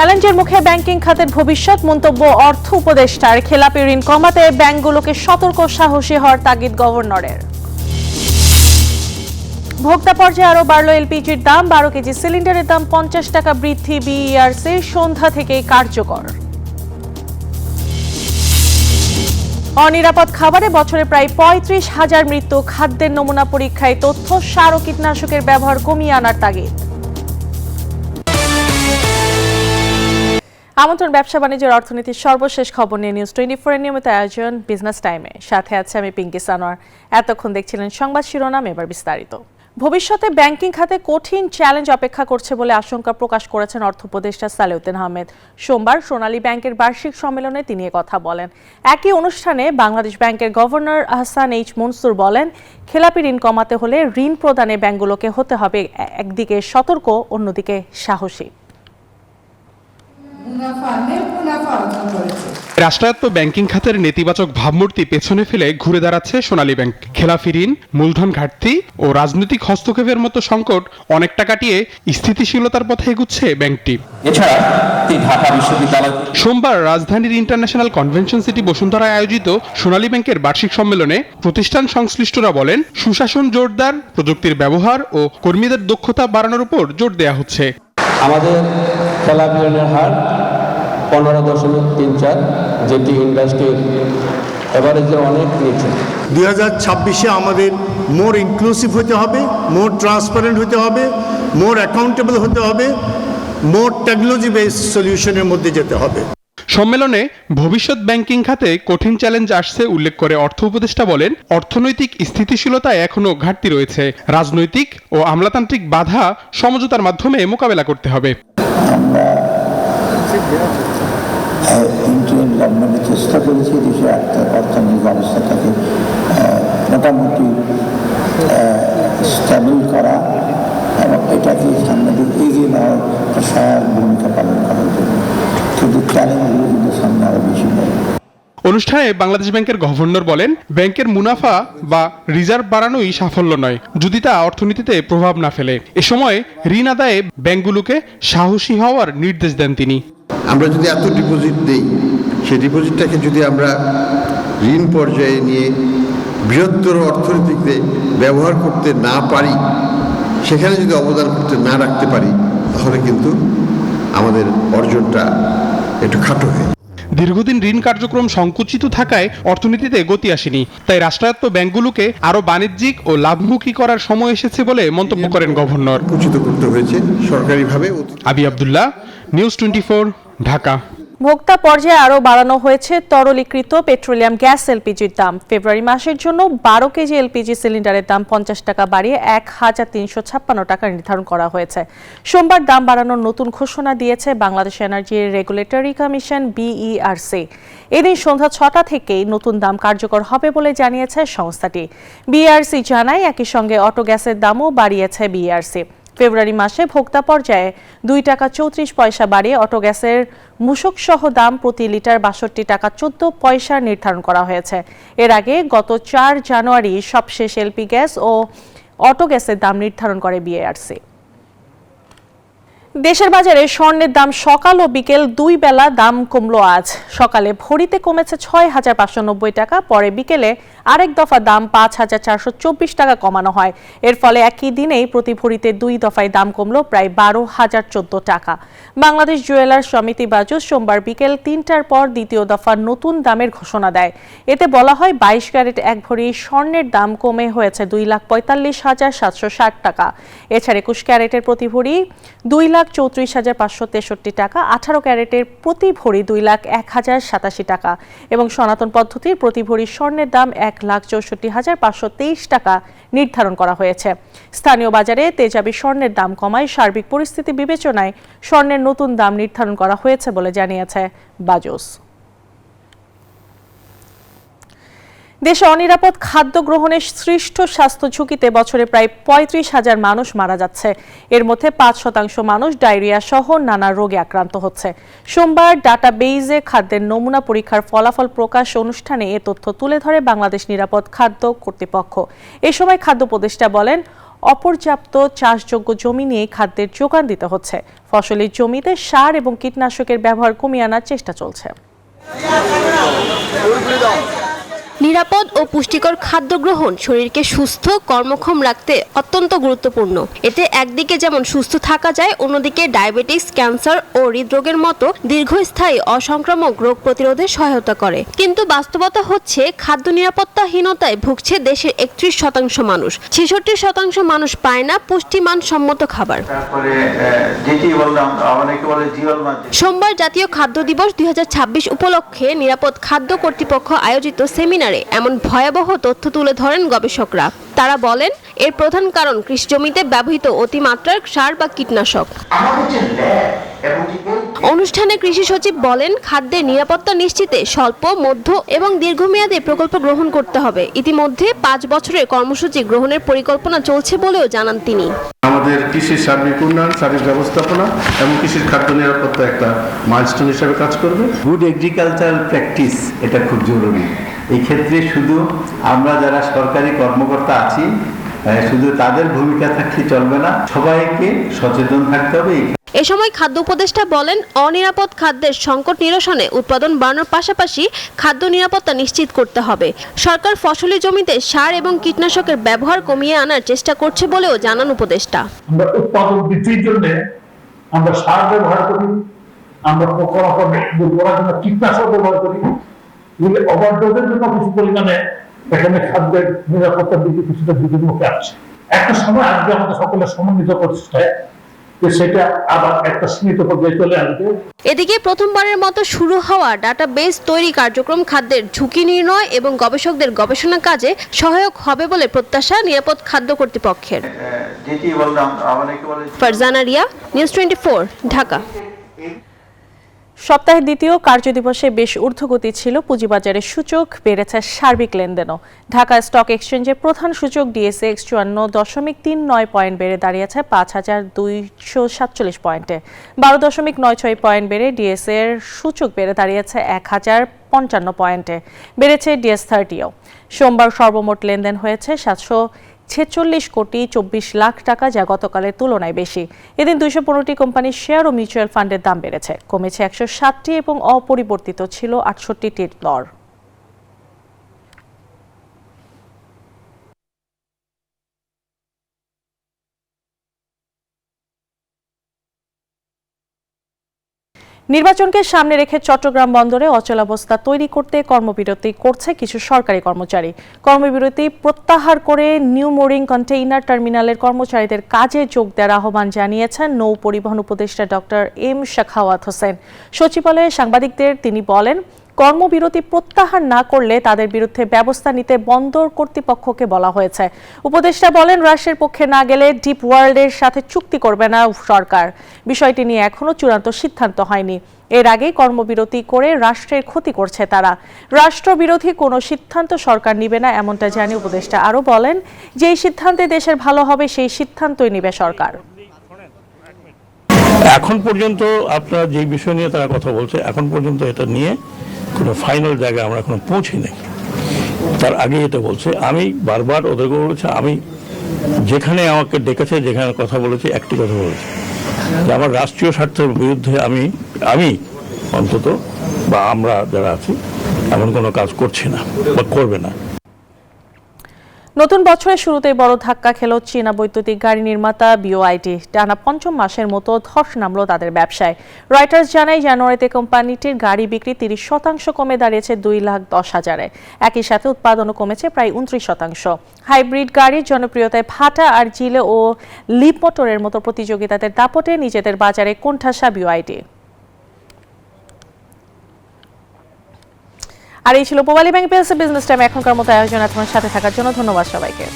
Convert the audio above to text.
চ্যালেঞ্জের মুখে ব্যাংকিং খাতের ভবিষ্যৎ, মন্তব্য অর্থ উপদেষ্টার। খেলাপি ঋণ কমাতে ব্যাংকগুলোকে সতর্ক, সাহসী হওয়ার তাগিদ গভর্নরের। ভোক্তা পর্যায়ে আরও বাড়ল এলপিজির দাম। 12 কেজি সিলিন্ডারের দাম 50 টাকা বৃদ্ধি বিইআরসি সন্ধ্যা থেকেই কার্যকর। অনিরাপদ খাবারে বছরে প্রায় 35,000 মৃত্যু। খাদ্যের নমুনা পরীক্ষায় তথ্য, সার ও কীটনাশকের ব্যবহার কমিয়ে আনার তাগিদ। আমন্ত্রণ ব্যবসা বাণিজ্যের অর্থনীতির সর্বশেষ খবর নিয়ে নিউজ 24 এর নিয়মিত আয়োজন বিজনেস টাইমে। সাথে আছে আমি পিঙ্কি সানোয়ার। এতক্ষণ দেখছিলেন সংবাদ শিরোনাম, এবার বিস্তারিত। ভবিষ্যতে ব্যাংকিং খাতে কঠিন চ্যালেঞ্জ অপেক্ষা করছে বলে আশঙ্কা প্রকাশ করেছেন অর্থ উপদেষ্টা সালেউদ্দিন আহমেদ। সোমবার সোনালী ব্যাংকের বার্ষিক সম্মেলনে তিনি কথা বলেন। একই অনুষ্ঠানে বাংলাদেশ ব্যাংকের গভর্নর আহসান এইচ মনসুর বলেন, খেলাপি ঋণ কমাতে হলে ঋণ প্রদানে ব্যাংকগুলোকে হতে হবে একদিকে সতর্ক, অন্যদিকে সাহসী। রাষ্ট্রায়ত্ত ব্যাংকিং খাতের নেতিবাচক ভাবমূর্তি পেছনে ফেলে ঘুরে দাঁড়াচ্ছে সোনালী ব্যাংক। খেলাফি ঋণ, মূলধন ঘাটতি ও রাজনৈতিক হস্তক্ষেপের মতো সংকট অনেকটা কাটিয়ে স্থিতিশীলতার পথে এগুচ্ছে ব্যাংকটি। সোমবার রাজধানীর ইন্টারন্যাশনাল কনভেনশন সিটি বসুন্ধরায় আয়োজিত সোনালী ব্যাংকের বার্ষিক সম্মেলনে প্রতিষ্ঠান সংশ্লিষ্টরা বলেন, সুশাসন জোরদার, প্রযুক্তির ব্যবহার ও কর্মীদের দক্ষতা বাড়ানোর উপর জোর দেওয়া হচ্ছে। আমাদের খেলাপি ঋণের হার 15.34, যেটি ইন্ডাস্ট্রির এভারেজের অনেক নিচে। 2026-এ আমাদের মোর ইনক্লুসিভ হতে হবে, মোর ট্রান্সপারেন্ট হতে হবে, মোর অ্যাকাউন্টেবল হতে হবে, মোর টেকনোলজি বেসড সলিউশনের মধ্যে যেতে হবে। সম্মেলনে ভবিষ্যৎ ব্যাংকিং খাতে কঠিন চ্যালেঞ্জ আসছে উল্লেখ করে অর্থ উপদেষ্টা বলেন, অর্থনৈতিক স্থিতিশীলতায় এখনো ঘাটতি রয়েছে। রাজনৈতিক ও আমলাতান্ত্রিক বাধা সমঝোতার মাধ্যমে মোকাবেলা করতে হবে। ইন্ডিয়ান গভর্নমেন্টের চেষ্টা করেছে দেশের অর্থনৈতিক অবস্থাটাকে মোটামুটি স্টেবল করা এবং এটাকে সামনে এগিয়ে নেওয়ার সহায়ক ভূমিকা পালন করার জন্য। কিন্তু চ্যালেঞ্জগুলো কিন্তু সামনে আরো বেশি নেই। অনুষ্ঠানে বাংলাদেশ ব্যাংকের গভর্নর বলেন, ব্যাংকের মুনাফা বা রিজার্ভ বাড়ানোই সাফল্য নয়, যদি তা অর্থনীতিতে প্রভাব না ফেলে। এ সময় ঋণ আদায়ে ব্যাংকগুলোকে সাহসী হওয়ার নির্দেশ দেন তিনি। আমরা যদি এত ডিপোজিট দেই, সেই ডিপোজিটটাকে যদি আমরা ঋণ পর্যায়ে নিয়ে বৃহত্তর অর্থনীতিতে ব্যবহার করতে না পারি, সেখানে যদি অবদান করতে না রাখতে পারি, তাহলে কিন্তু আমাদের অর্জনটা একটু খাটো হয়। দীর্ঘদিন ঋণ কার্যক্রম সংকুচিত থাকায় অর্থনীতিতে গতি আসেনি, তাই রাষ্ট্রায়ত্ত ব্যাংকগুলোকে আরো বাণিজ্যিক ও লাভমুখী করার সময় এসেছে বলে মন্তব্য করেন গভর্নর। উচিত করতে হয়েছে সরকারিভাবে। আবি আব্দুল্লাহ, নিউজ 24, ঢাকা। ভোক্তা পর্যায়ে আরও বাড়ানো হয়েছে তরলীকৃত পেট্রোলিয়াম গ্যাস এলপিজির দাম। ফেব্রুয়ারি মাসের জন্য 12 কেজি এলপিজি সিলিন্ডারের দাম 50 টাকা বাড়িয়ে 1356 টাকা নির্ধারণ করা হয়েছে। সোমবার দাম বাড়ানোর নতুন ঘোষণা দিয়েছে Bangladesh energy regulatory commission BERC. এদিন সন্ধ্যা 6টা থেকেই নতুন দাম কার্যকর হবে বলে জানিয়েছে সংস্থাটি। বিইআরসি জানায়, একই সঙ্গে অটো গ্যাসের দামও বাড়িয়েছে বিইআরসি। ফেব্রুয়ারি মাসে ভোক্তা পর্যায়ে 2 টাকা 34 পয়সা বাড়িয়ে অটো গ্যাসের মূসক সহ দাম প্রতি লিটার 62 টাকা 14 পয়সা নির্ধারণ করা হয়েছে। এর আগে গত 4 জানুয়ারি সবশেষ এলপি গ্যাস ও অটো গ্যাসের দাম নির্ধারণ করে বিইআরসি। দেশের বাজারে স্বর্ণের দাম সকাল ও বিকেল 2 বেলা দাম কমলো আজ। সকালে ভরিতে কমেছে 6,590 টাকা, পরে বিকেলে আরেক দফা দাম 5,424 টাকা কমানো হয়। এর ফলে একই দিনেই প্রতি ভরিতে 2 দফায় দাম কমলো প্রায় 12,014 টাকা। বাংলাদেশ জুয়েলার্স সমিতি বাজুস সোমবার বিকেল 3টার পর দ্বিতীয় দফা নতুন দামের ঘোষণা দেয়। এতে বলা হয়, 22 ক্যারেট 1 ভরি স্বর্ণের দাম কমে হয়েছে 2,45,760 টাকা। এছাড়া 21 ক্যারেটের প্রতি ভরি 2,34,563 টাকা, 18 ক্যারেটের প্রতি ভরি 2,01,087 টাকা এবং সনাতন পদ্ধতির প্রতি ভরি স্বর্ণের দাম 1,64,523 টাকা নির্ধারণ করা হয়েছে। স্থানীয় বাজারে তেজাবি স্বর্ণের দাম কমায় সার্বিক পরিস্থিতি বিবেচনায় স্বর্ণের নতুন দাম নির্ধারণ করা হয়েছে বলে জানিয়েছে বাজুস। দেশে অনিরাপদ খাদ্য গ্রহণে সৃষ্ট স্বাস্থ্য ঝুঁকিতে বছরে প্রায় 35,000 মানুষ মারা যাচ্ছে। এর মধ্যে 5% মানুষ ডায়রিয়া সহ নানা রোগে আক্রান্ত হচ্ছে। সোমবার ডাটাবেইজে খাদ্যের নমুনা পরীক্ষার ফলাফল প্রকাশ অনুষ্ঠানে এ তথ্য তুলে ধরে বাংলাদেশ নিরাপদ খাদ্য কর্তৃপক্ষ। এ সময় খাদ্য উপদেষ্টা বলেন, অপর্যাপ্ত চাষযোগ্য জমি নিয়ে খাদ্যের যোগান দিতে হচ্ছে। ফসলি জমিতে সার এবং কীটনাশকের ব্যবহার কমিয়ে আনার চেষ্টা চলছে। নিরাপদ ও পুষ্টিকর খাদ্য গ্রহণ শরীরকে সুস্থ কর্মক্ষম রাখতে অত্যন্ত গুরুত্বপূর্ণ। এতে একদিকে যেমন সুস্থ থাকা যায়, অন্যদিকে ডায়াবেটিস, ক্যান্সার ও হৃদরোগের মতো দীর্ঘস্থায়ী অসংক্রামক রোগ প্রতিরোধে সহায়তা করে। কিন্তু বাস্তবতা হচ্ছে খাদ্য নিরাপত্তাহীনতায় ভুগছে দেশের ৩১% মানুষ। ৬৬% মানুষ পায় না পুষ্টিমান সম্মত খাবার। সোমবার জাতীয় খাদ্য দিবস ২০২৬ উপলক্ষে নিরাপদ খাদ্য কর্তৃপক্ষ আয়োজিত সেমিনার এমন ভয়াবহ তথ্য তুলে ধরেন গবেষকরা। তারা বলেন, এর প্রধান কারণ কৃষি জমিতে ব্যবহৃত অতিমাত্রার সার বা কীটনাশক। অনুষ্ঠানে কৃষি সচিব বলেন, খাদ্যের নিরাপত্তা নিশ্চিতে স্বল্প, মধ্য এবং দীর্ঘমেয়াদী প্রকল্প গ্রহণ করতে হবে। ইতিমধ্যে ৫ বছরের কর্মসূচি গ্রহণের পরিকল্পনা চলছে বলেও জানান তিনি। আমাদের কৃষির সার্বিক উন্নয়ন, সার্বিক ব্যবস্থাপনা এবং কৃষির খাদ্য নিরাপত্তা একটা মাইলস্টোন হিসেবে কাজ করবে। গুড এগ্রিকালচারাল প্র্যাকটিস এটা খুব জরুরি। এই ক্ষেত্রে শুধু আমরা যারা সরকারি কর্মকর্তা আছি শুধু তাদের ভূমিকা থাকলে চলবে না, সবাইকে সচেতন থাকতে হবে। এ সময় খাদ্য উপদেষ্টা বলেন, অনিরাপদ খাদ্যের সংকট নিরসনে উৎপাদন বাড়ানোর পাশাপাশি খাদ্য নিরাপত্তা নিশ্চিত করতে হবে। সরকার ফসলি জমিতে সার এবং কীটনাশকের ব্যবহার কমিয়ে আনার চেষ্টা করছে বলেও জানান উপদেষ্টা। আমরা উৎপাদন বৃদ্ধির জন্য আমরা সার ব্যবহার করি, আমরা পোকামাকড় জন্য কীটনাশক ব্যবহার করি। ওভারডোজের জন্য কিছু পরিমাণে এখানে খাদ্যের নিরাপত্তার দিকে কিছুটা ঝুঁকির মুখে আসছে। একটা সময় আসবে আমাদের সকলের সমন্বিত প্রচেষ্টায় সেটা আবার একটা সীমিত পর্যায়ে চলে আসবে। এদিকে প্রথমবারের মতো শুরু হওয়া ডাটাবেস তৈরি কার্যক্রম খাদ্যের ঝুঁকি নির্ণয় এবং গবেষকদের গবেষণা কাজে সহায়ক হবে বলে প্রত্যাশা নিরাপদ খাদ্য কর্তৃপক্ষের। ফারজানা রিয়া, নিউজ 24, ঢাকা। সপ্তাহের দ্বিতীয় কার্যদিবসে বেশ ঊর্ধ্বগতি ছিল পুঁজিবাজারের সূচক, বেড়েছে সার্বিক লেনদেনও। ঢাকা স্টক এক্সচেঞ্জের প্রধান সূচক ডিএসএক্স ৫৪.৩৯ পয়েন্ট বেড়ে দাঁড়িয়েছে ৫,২৪৭ পয়েন্টে। ১২.৯৬ পয়েন্ট বেড়ে ডিএসএ এর সূচক বেড়ে দাঁড়িয়েছে ১,০৫৫ পয়েন্টে। বেড়েছে ডিএস30ও। সোমবার সর্বমোট লেনদেন হয়েছে ৭৪৬,২৪,০০,০০০ টাকা, যা গতকালের তুলনায় বেশি। এদিন ২১৫টি কোম্পানির শেয়ার ও মিউচুয়াল ফান্ডের দাম বেড়েছে, কমেছে ১৬০টি এবং অপরিবর্তিত ছিল ৬৮টির দর। নির্বাচনকে সামনে রেখে চট্টগ্রাম বন্দরে অচলাবস্থা তৈরি করতে কর্মবিরতি করছে কিছু সরকারি কর্মচারী। কর্মবিরতি প্রত্যাহার করে নিউ মোরিং কন্টেইনার টার্মিনালের কর্মচারীদের কাজে যোগ দেওয়ার আহ্বান জানিয়েছেন নৌ পরিবহন উপদেষ্টা ডক্টর এম শাখাওয়াত হোসেন। সচিবালয়ে সাংবাদিকদের তিনি বলেন, কর্মবিরতি প্রত্যাহার না করলে তাদের বিরুদ্ধে ব্যবস্থা নিতে বন্দর কর্তৃপক্ষকে বলা হয়েছে। উপদেষ্টা বলেন, রাষ্ট্রের পক্ষে না গেলে ডিপ ওয়ার্ল্ডের সাথে চুক্তি করবে না সরকার। বিষয়টি নিয়ে এখনো চূড়ান্ত সিদ্ধান্ত হয়নি। এর আগেই কর্মবিরতি করে রাষ্ট্রের ক্ষতি করছে তারা। রাষ্ট্রবিরোধী কোনো সিদ্ধান্ত সরকার নিবে না এমনটা জানিয়ে উপদেষ্টা আরও বলেন, যেই সিদ্ধান্তে দেশের ভালো হবে সেই সিদ্ধান্তই নিবে সরকার। এখন পর্যন্ত আপনারা যে বিষয় নিয়ে তারা কথা বলছে, এখন পর্যন্ত এটা নিয়ে কোনো ফাইনাল জায়গায় আমরা এখনো পৌঁছি নাই। তার আগে এটা বলছে, আমি বারবার ওদেরকে বলেছি, আমি যেখানে আমাকে ডেকেছে, যেখানে কথা বলেছি, একটি কথা বলেছি যে আমার রাষ্ট্রীয় স্বার্থের বিরুদ্ধে আমি অন্তত বা আমরা যারা আছি এমন কোনো কাজ করছি না বা করবে না। নতুন বছরের শুরুতেই বড় ধাক্কা খেল চীনা বৈদ্যুতিক গাড়ি নির্মাতা BYD। টানা ৫ম মাসের মতো ধস নামল তাদের ব্যবসায়। রয়টার্স জানায়, জানুয়ারিতে কোম্পানিটির গাড়ি বিক্রি ৩০% কমে দাঁড়িয়েছে ২,১০,০০০-এ। একই সাথে উৎপাদনও কমেছে প্রায় ২৯%। হাইব্রিড গাড়ির জনপ্রিয়তায় ভাটা আর জিলে ও লিপ মোটরের মতো প্রতিযোগিতাদের দাপটে নিজেদের বাজারে কোণঠাসা BYD। আর এই ছিল Pubali bank PLC business time এখনকার মতো আয়োজন। আপনার সাথে থাকার জন্য ধন্যবাদ সবাইকে।